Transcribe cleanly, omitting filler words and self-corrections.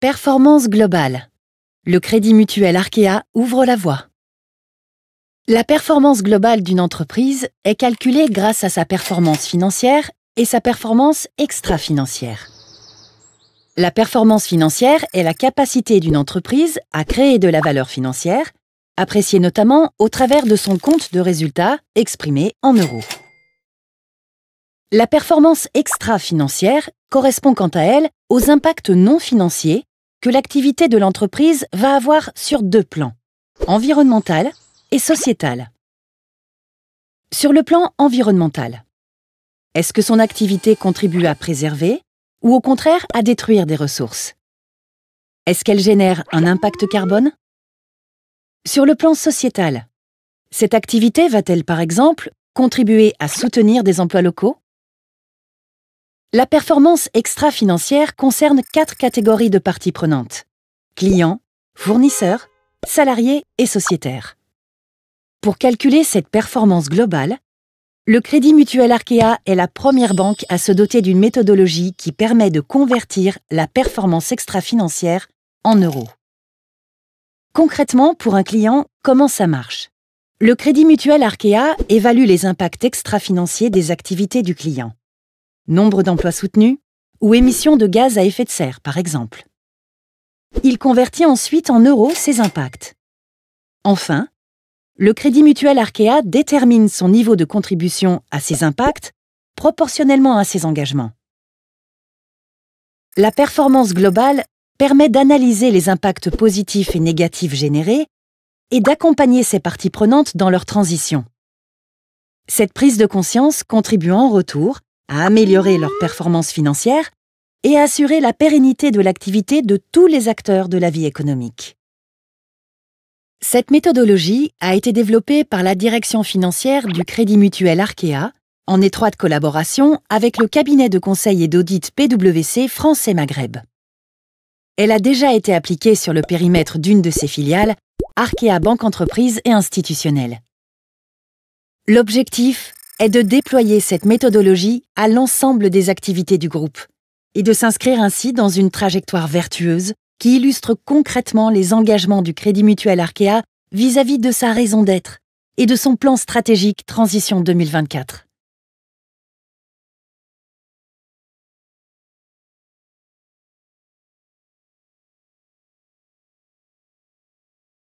Performance globale. Le Crédit Mutuel Arkea ouvre la voie. La performance globale d'une entreprise est calculée grâce à sa performance financière et sa performance extra-financière. La performance financière est la capacité d'une entreprise à créer de la valeur financière, appréciée notamment au travers de son compte de résultats exprimé en euros. La performance extra-financière correspond quant à elle aux impacts non financiers que l'activité de l'entreprise va avoir sur deux plans, environnemental et sociétal. Sur le plan environnemental, est-ce que son activité contribue à préserver ou au contraire à détruire des ressources? Est-ce qu'elle génère un impact carbone? Sur le plan sociétal, cette activité va-t-elle par exemple contribuer à soutenir des emplois locaux? La performance extra-financière concerne 4 catégories de parties prenantes: clients, fournisseurs, salariés et sociétaires. Pour calculer cette performance globale, le Crédit Mutuel Arkea est la première banque à se doter d'une méthodologie qui permet de convertir la performance extra-financière en euros. Concrètement, pour un client, comment ça marche? Le Crédit Mutuel Arkea évalue les impacts extra-financiers des activités du client. Nombre d'emplois soutenus ou émissions de gaz à effet de serre, par exemple. Il convertit ensuite en euros ces impacts. Enfin, le Crédit Mutuel Arkea détermine son niveau de contribution à ces impacts proportionnellement à ses engagements. La performance globale permet d'analyser les impacts positifs et négatifs générés et d'accompagner ses parties prenantes dans leur transition. Cette prise de conscience contribue en retour à améliorer leur performance financière et à assurer la pérennité de l'activité de tous les acteurs de la vie économique. Cette méthodologie a été développée par la direction financière du Crédit Mutuel Arkea en étroite collaboration avec le cabinet de conseil et d'audit PwC France et Maghreb. Elle a déjà été appliquée sur le périmètre d'une de ses filiales, Arkea Banque Entreprise et Institutionnelle. L'objectif est de déployer cette méthodologie à l'ensemble des activités du groupe et de s'inscrire ainsi dans une trajectoire vertueuse qui illustre concrètement les engagements du Crédit Mutuel Arkea vis-à-vis de sa raison d'être et de son plan stratégique Transition 2024.